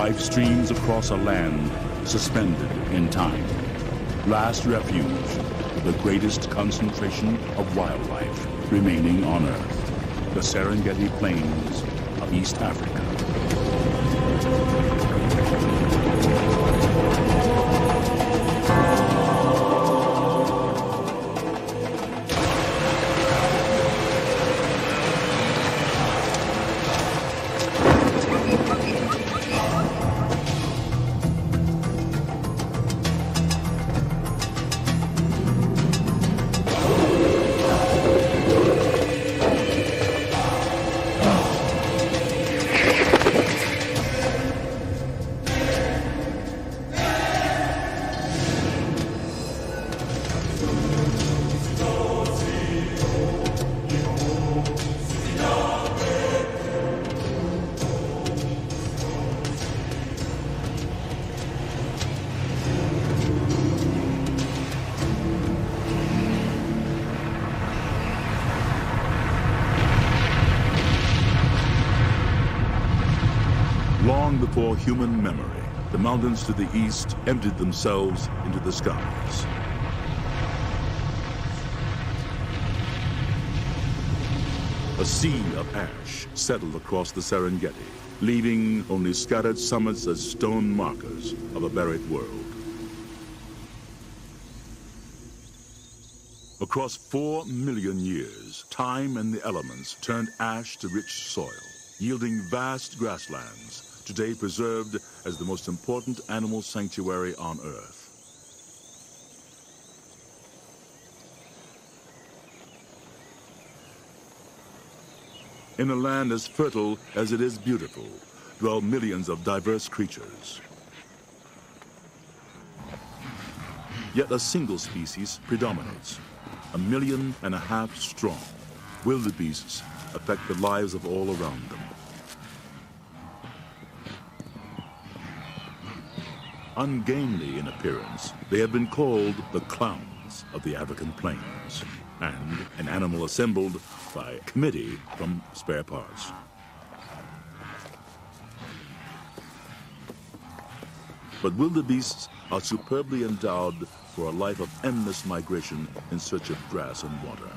life streams across a land suspended in time. Last refuge, the greatest concentration of wildlife remaining on Earth, the Serengeti Plains of East Africa. Long before human memory, the mountains to the east emptied themselves into the skies. A sea of ash settled across the Serengeti, leaving only scattered summits as stone markers of a buried world. Across 4 million years, time and the elements turned ash to rich soil, yielding vast grasslands, today preserved as the most important animal sanctuary on Earth. In a land as fertile as it is beautiful, dwell millions of diverse creatures. Yet a single species predominates, 1.5 million strong. Wildebeests affect the lives of all around them. Ungainly in appearance, they have been called the clowns of the African plains, and an animal assembled by committee from spare parts. But wildebeests are superbly endowed for a life of endless migration in search of grass and water.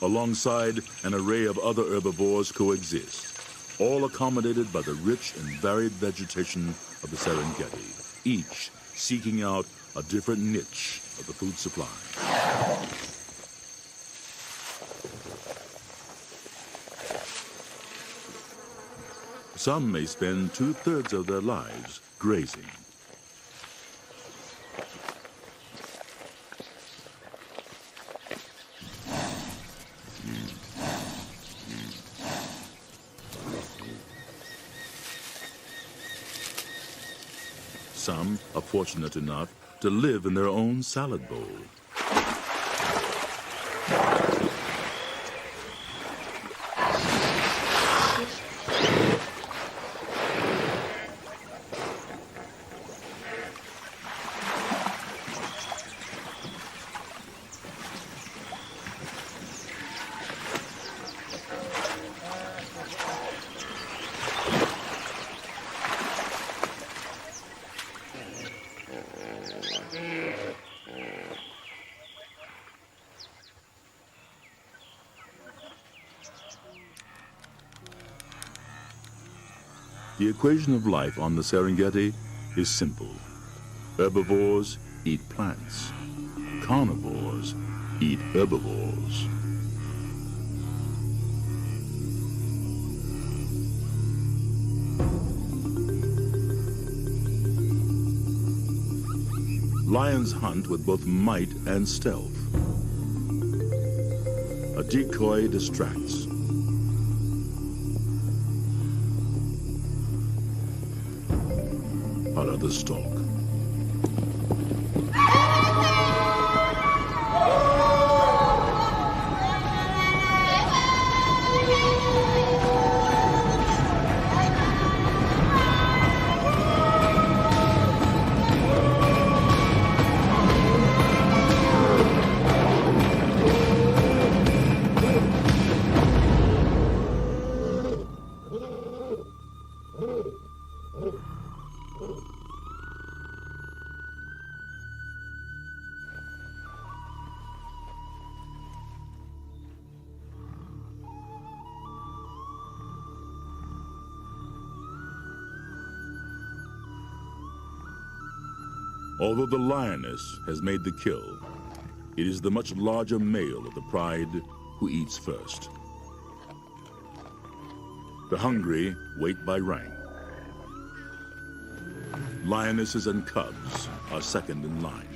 Alongside an array of other herbivores coexist, all accommodated by the rich and varied vegetation of the Serengeti, each seeking out a different niche of the food supply. Some may spend 2/3 of their lives grazing. Some are fortunate enough to live in their own salad bowl. The equation of life on the Serengeti is simple. Herbivores eat plants. Carnivores eat herbivores. Lions hunt with both might and stealth. A decoy distracts. While others stalk. Although the lioness has made the kill, it is the much larger male of the pride who eats first. The hungry wait by rank. Lionesses and cubs are second in line.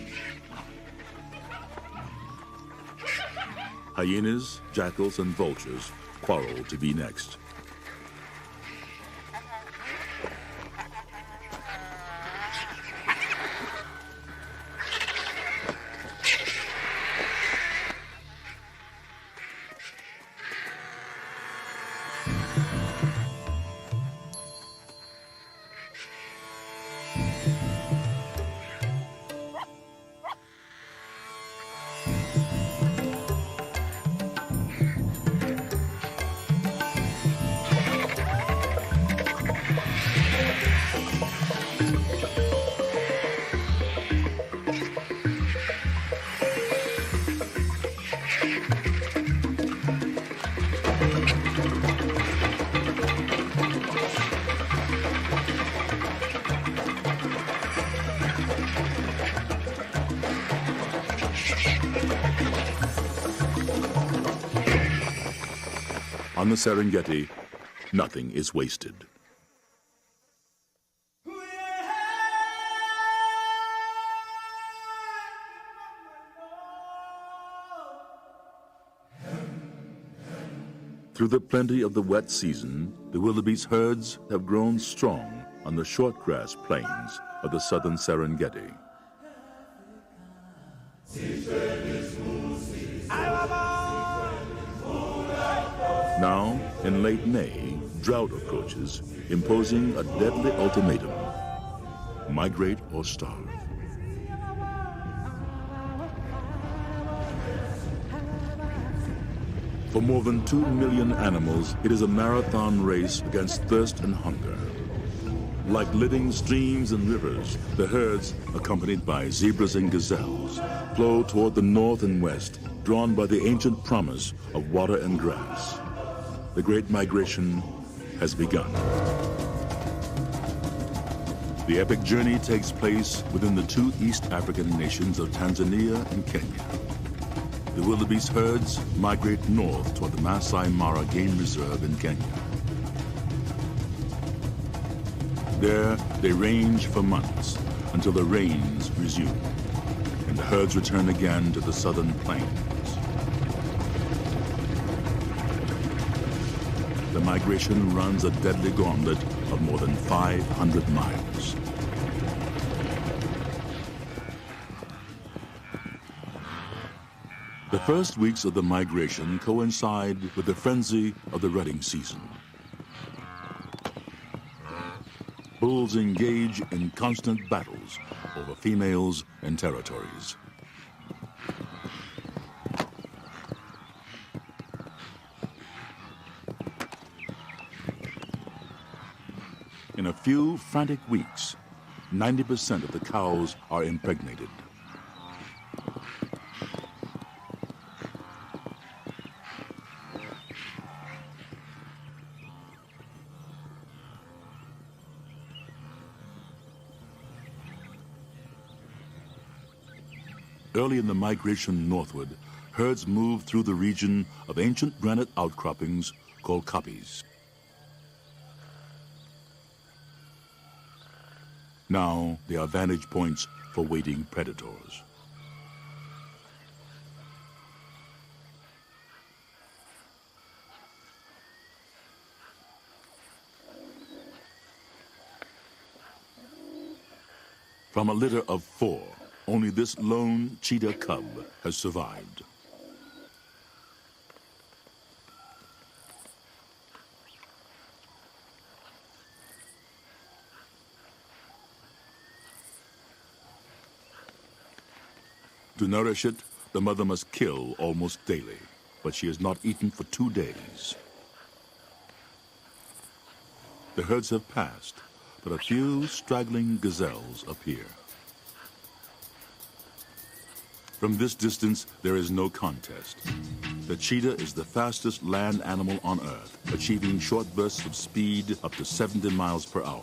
Hyenas, jackals, and vultures quarrel to be next. On the Serengeti, nothing is wasted. Through the plenty of the wet season, the wildebeest herds have grown strong on the short grass plains of the southern Serengeti. Now, in late May, drought approaches, imposing a deadly ultimatum: migrate or starve. For more than 2 million animals, it is a marathon race against thirst and hunger. Like living streams and rivers, the herds, accompanied by zebras and gazelles, flow toward the north and west, drawn by the ancient promise of water and grass. The Great Migration has begun. The epic journey takes place within the two East African nations of Tanzania and Kenya. The wildebeest herds migrate north toward the Masai Mara Game Reserve in Kenya. There, they range for months until the rains resume, and the herds return again to the southern plains. The migration runs a deadly gauntlet of more than 500 miles. The first weeks of the migration coincide with the frenzy of the rutting season. Bulls engage in constant battles over females and territories. In a few frantic weeks, 90% of the cows are impregnated. Early in the migration northward, herds move through the region of ancient granite outcroppings called kopjes. Now they are vantage points for waiting predators. From a litter of 4, only this lone cheetah cub has survived. To nourish it, the mother must kill almost daily, but she has not eaten for 2 days. The herds have passed, but a few straggling gazelles appear. From this distance, there is no contest. The cheetah is the fastest land animal on Earth, achieving short bursts of speed up to 70 miles per hour.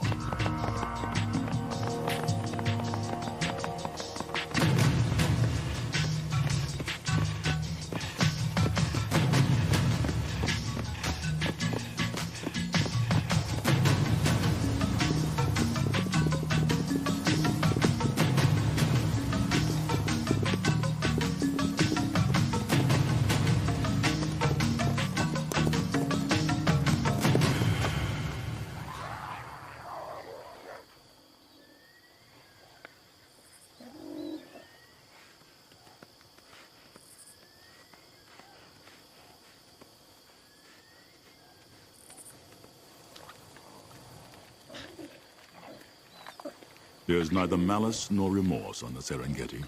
There is neither malice nor remorse on the Serengeti.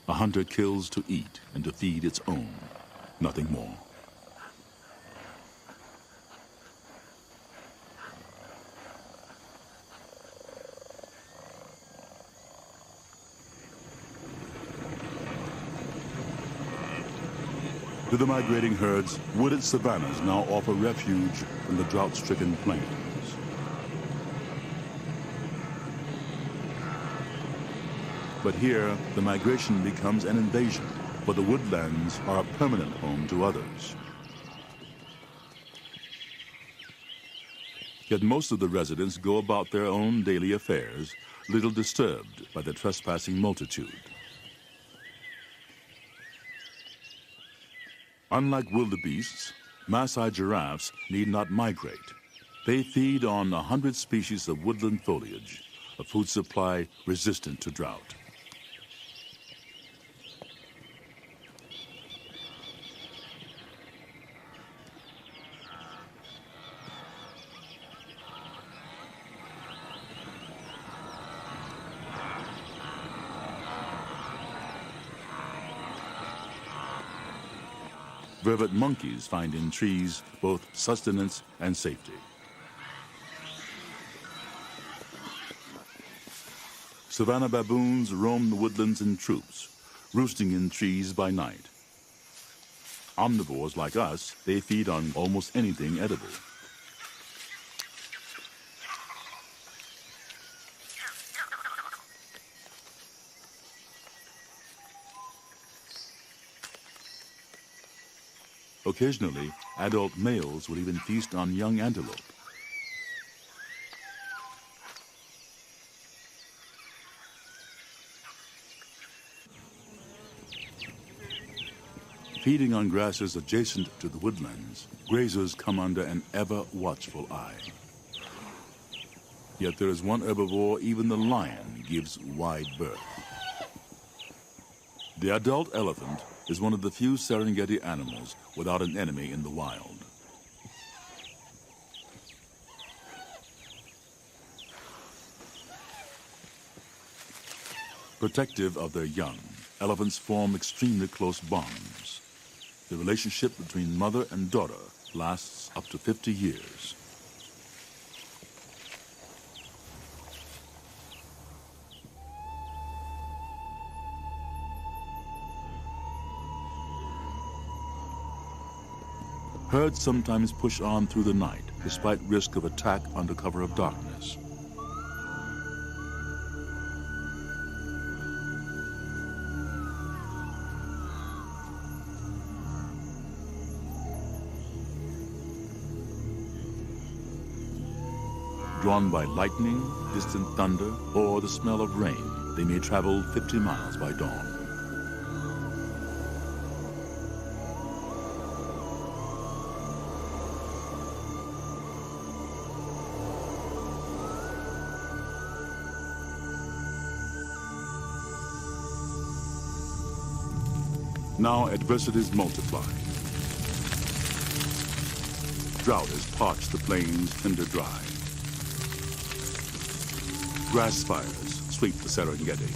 A hunter kills to eat and to feed its own, nothing more. To the migrating herds, wooded savannas now offer refuge from the drought-stricken plains. But here, the migration becomes an invasion, for the woodlands are a permanent home to others. Yet most of the residents go about their own daily affairs, little disturbed by the trespassing multitude. Unlike wildebeests, Maasai giraffes need not migrate. They feed on 100 species of woodland foliage, a food supply resistant to drought. Vervet monkeys find in trees both sustenance and safety. Savanna baboons roam the woodlands in troops, roosting in trees by night. Omnivores like us, they feed on almost anything edible. Occasionally, adult males will even feast on young antelope. Feeding on grasses adjacent to the woodlands, grazers come under an ever-watchful eye. Yet there is one herbivore even the lion gives wide berth. The adult elephant is one of the few Serengeti animals without an enemy in the wild. Protective of their young, elephants form extremely close bonds. The relationship between mother and daughter lasts up to 50 years. Herds sometimes push on through the night, despite risk of attack under cover of darkness. Drawn by lightning, distant thunder, or the smell of rain, they may travel 50 miles by dawn. Now adversities multiply. Drought has parched the plains tinder dry. Grass fires sweep the Serengeti.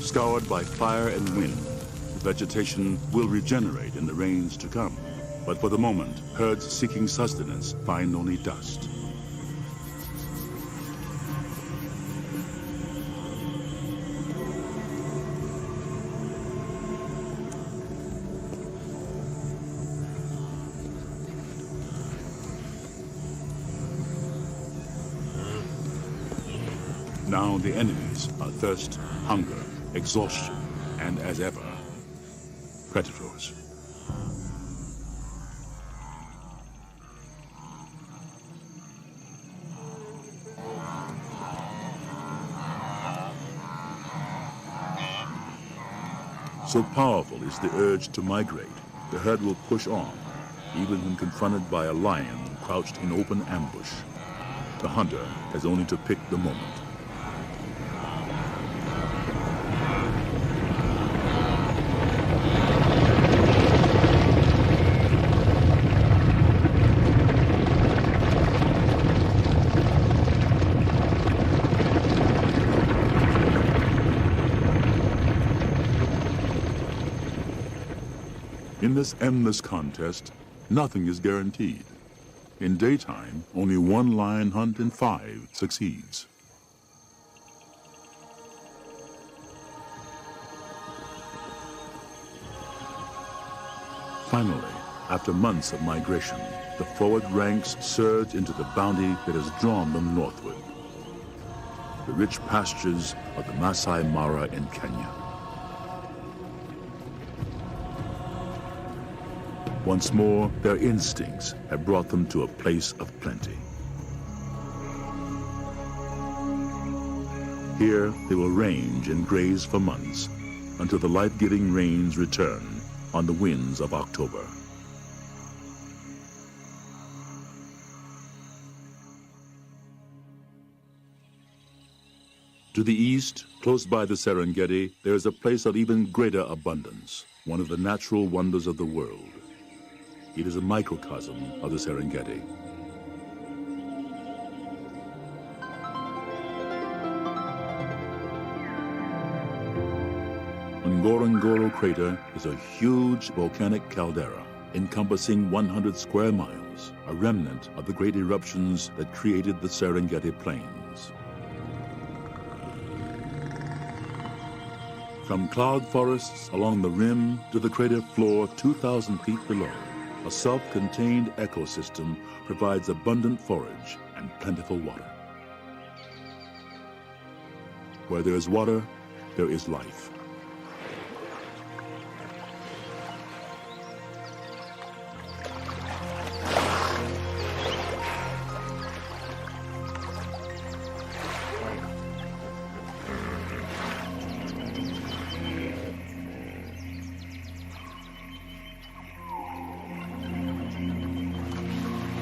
Scoured by fire and wind, the vegetation will regenerate in the rains to come. But for the moment, herds seeking sustenance find only dust. Now the enemies are thirst, hunger, exhaustion, and as ever, predators. So powerful is the urge to migrate, the herd will push on, even when confronted by a lion crouched in open ambush. The hunter has only to pick the moment. In this endless contest, nothing is guaranteed. In daytime, only one lion hunt in 5 succeeds. Finally, after months of migration, the forward ranks surge into the bounty that has drawn them northward. The rich pastures of the Masai Mara in Kenya. Once more, their instincts have brought them to a place of plenty. Here, they will range and graze for months until the life-giving rains return on the winds of October. To the east, close by the Serengeti, there is a place of even greater abundance, one of the natural wonders of the world. It is a microcosm of the Serengeti. Ngorongoro crater is a huge volcanic caldera encompassing 100 square miles, a remnant of the great eruptions that created the Serengeti plains. From cloud forests along the rim to the crater floor 2,000 feet below, a self-contained ecosystem provides abundant forage and plentiful water. Where there is water, there is life.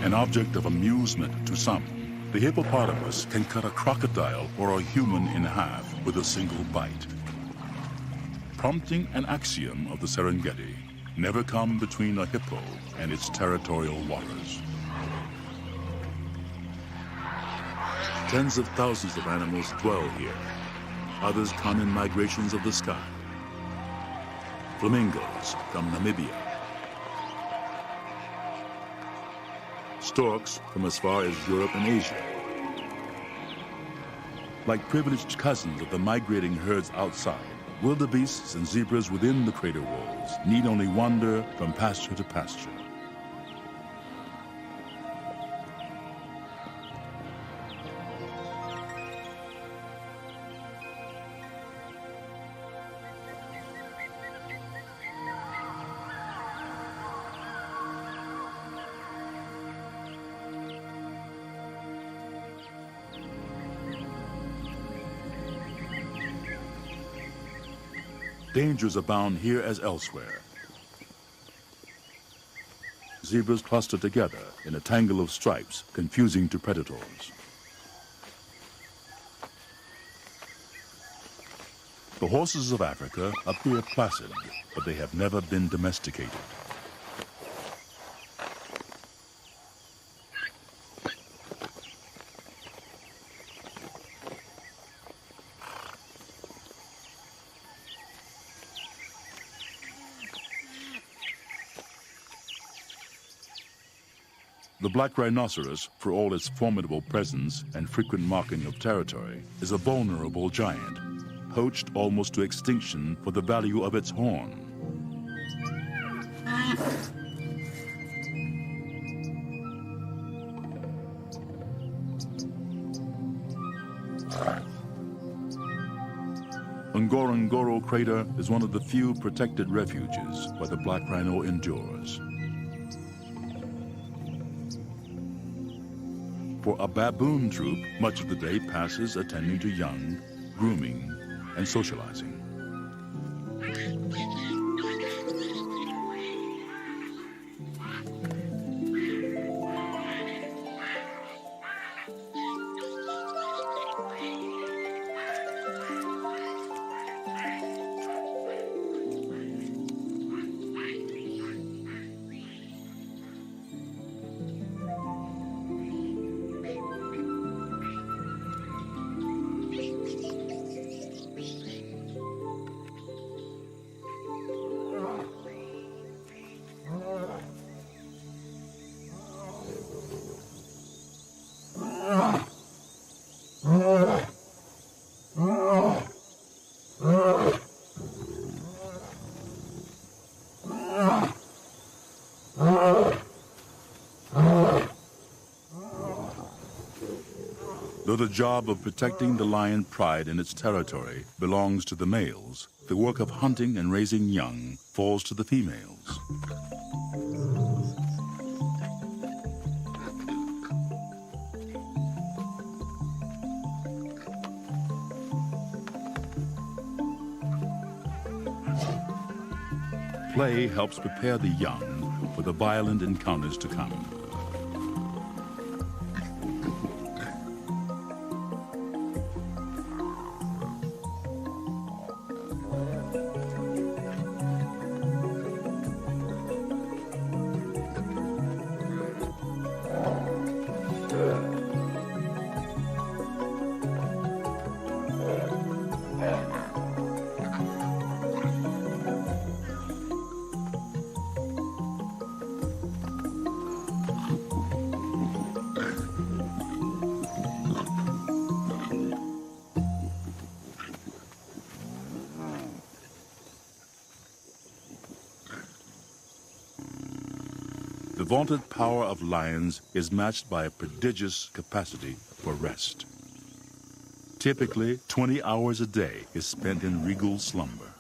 An object of amusement to some, the hippopotamus can cut a crocodile or a human in half with a single bite. Prompting an axiom of the Serengeti: never come between a hippo and its territorial waters. Tens of thousands of animals dwell here. Others come in migrations of the sky. Flamingos from Namibia. Storks from as far as Europe and Asia. Like privileged cousins of the migrating herds outside, wildebeests and zebras within the crater walls need only wander from pasture to pasture. Dangers abound here as elsewhere. Zebras cluster together in a tangle of stripes, confusing to predators. The horses of Africa appear placid, but they have never been domesticated. The black rhinoceros, for all its formidable presence and frequent marking of territory, is a vulnerable giant, poached almost to extinction for the value of its horn. Ngorongoro crater is one of the few protected refuges where the black rhino endures. For a baboon troop, much of the day passes attending to young, grooming, and socializing. Though the job of protecting the lion pride in its territory belongs to the males, the work of hunting and raising young falls to the females. Play helps prepare the young for the violent encounters to come. The vaunted power of lions is matched by a prodigious capacity for rest. Typically, 20 hours a day is spent in regal slumber.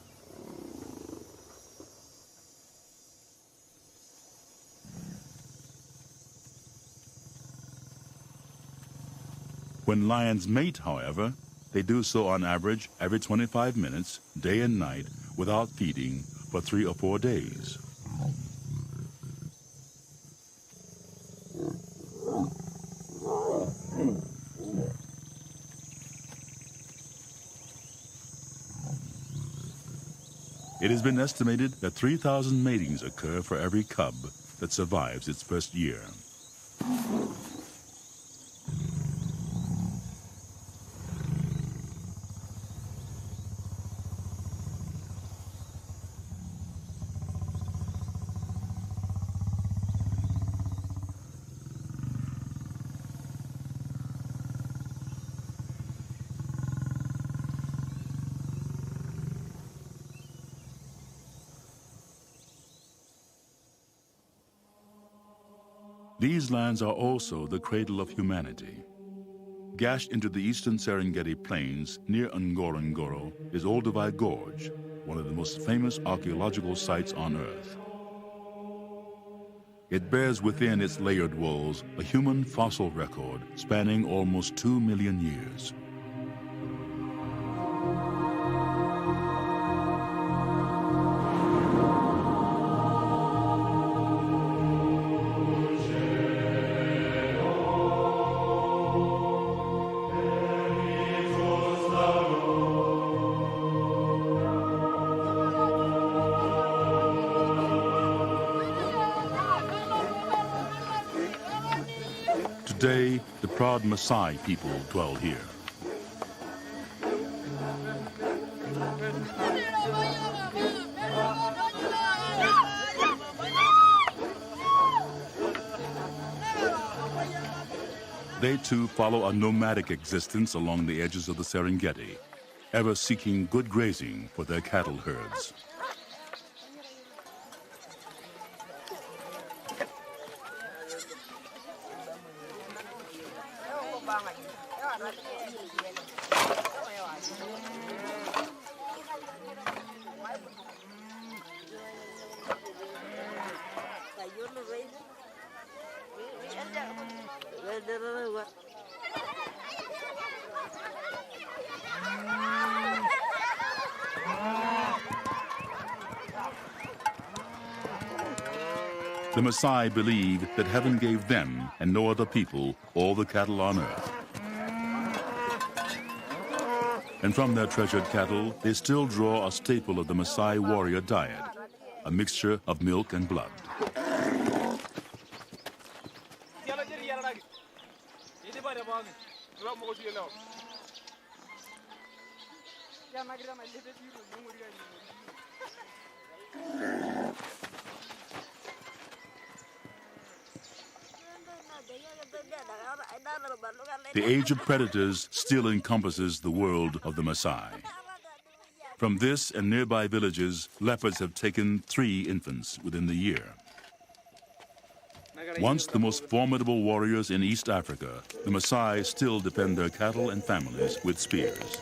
When lions mate, however, they do so on average every 25 minutes, day and night, without feeding for 3 or 4 days. It has been estimated that 3,000 matings occur for every cub that survives its first year. These lands are also the cradle of humanity. Gashed into the eastern Serengeti plains near Ngorongoro is Olduvai Gorge, one of the most famous archaeological sites on Earth. It bears within its layered walls a human fossil record spanning almost 2 million years. Today, the proud Maasai people dwell here. They too follow a nomadic existence along the edges of the Serengeti, ever seeking good grazing for their cattle herds. The Maasai believe that heaven gave them and no other people all the cattle on earth. And from their treasured cattle, they still draw a staple of the Maasai warrior diet, a mixture of milk and blood. The age of predators still encompasses the world of the Maasai. From this and nearby villages, leopards have taken 3 infants within the year. Once the most formidable warriors in East Africa, the Maasai still defend their cattle and families with spears.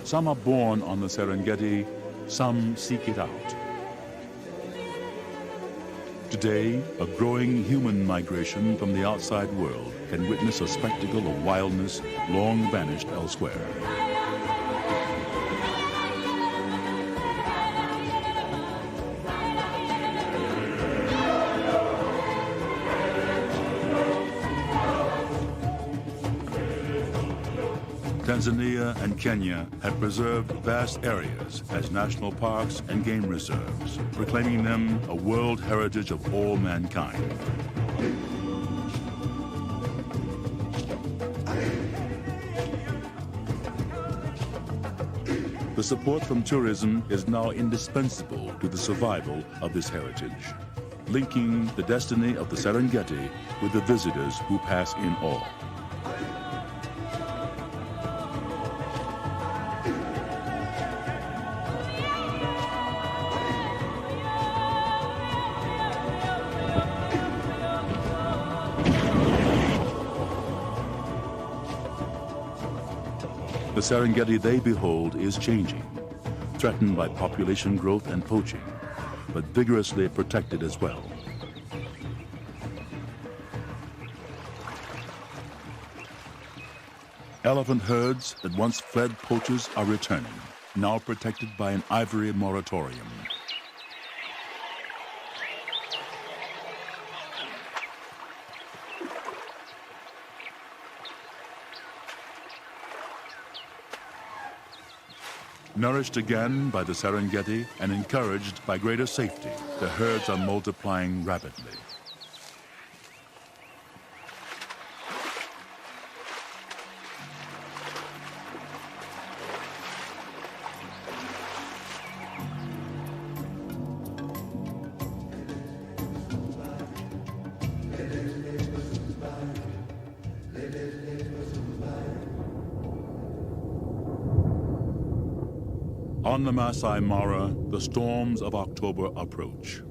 Some are born on the Serengeti, some seek it out. Today, a growing human migration from the outside world can witness a spectacle of wildness long vanished elsewhere. Tanzania and Kenya have preserved vast areas as national parks and game reserves, proclaiming them a world heritage of all mankind. The support from tourism is now indispensable to the survival of this heritage, linking the destiny of the Serengeti with the visitors who pass in awe. The Serengeti they behold is changing, threatened by population growth and poaching, but vigorously protected as well. Elephant herds that once fled poachers are returning, now protected by an ivory moratorium. Nourished again by the Serengeti and encouraged by greater safety, the herds are multiplying rapidly. On the Masai Mara, the storms of October approach.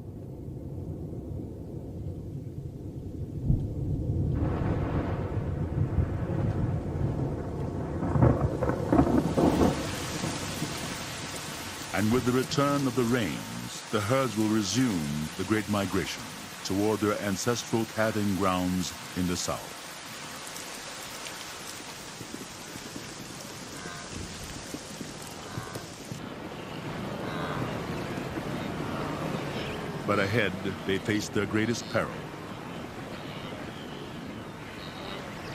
And with the return of the rains, the herds will resume the great migration toward their ancestral calving grounds in the south. But ahead, they face their greatest peril.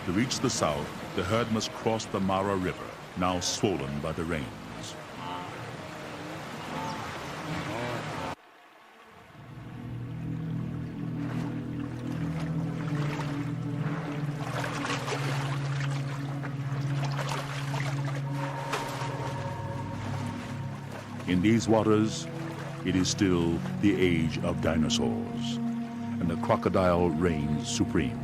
To reach the south, the herd must cross the Mara River, now swollen by the rains. In these waters, it is still the age of dinosaurs, and the crocodile reigns supreme.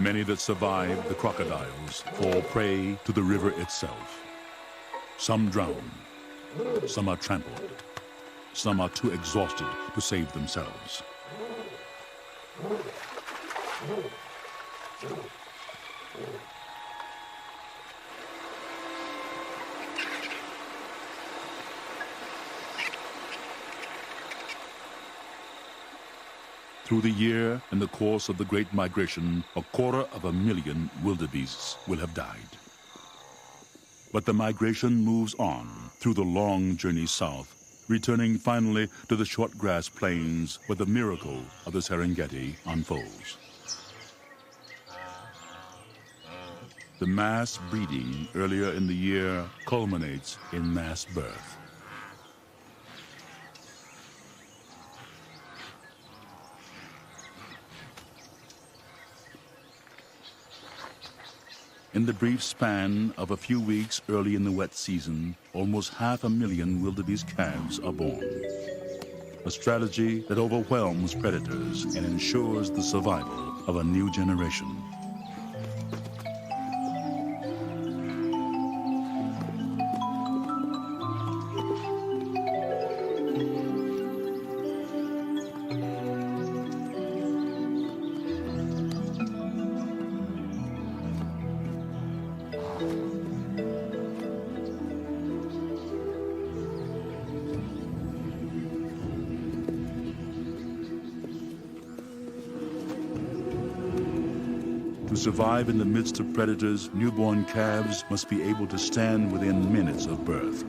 Many that survive the crocodiles fall prey to the river itself. Some drown, some are trampled, some are too exhausted to save themselves. Through the year, in the course of the Great Migration, 250,000 wildebeests will have died. But the migration moves on through the long journey south, returning finally to the short grass plains where the miracle of the Serengeti unfolds. The mass breeding earlier in the year culminates in mass birth. In the brief span of a few weeks early in the wet season, almost 500,000 wildebeest calves are born. A strategy that overwhelms predators and ensures the survival of a new generation. To survive in the midst of predators, newborn calves must be able to stand within minutes of birth.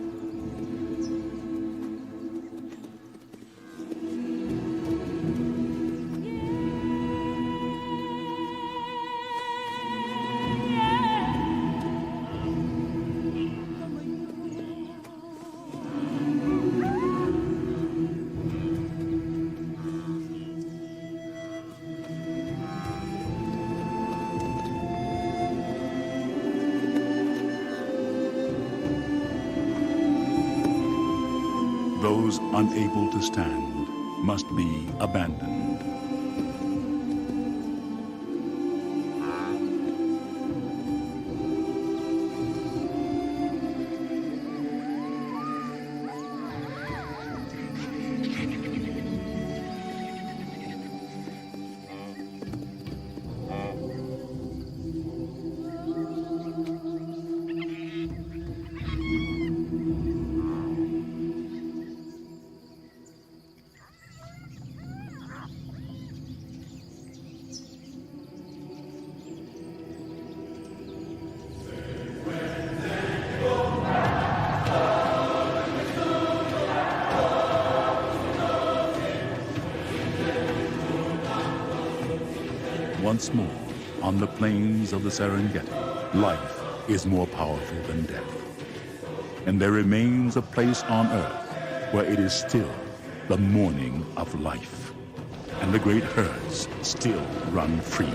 Those unable to stand must be abandoned. Once more, on the plains of the Serengeti, life is more powerful than death. And there remains a place on earth where it is still the morning of life, and the great herds still run free.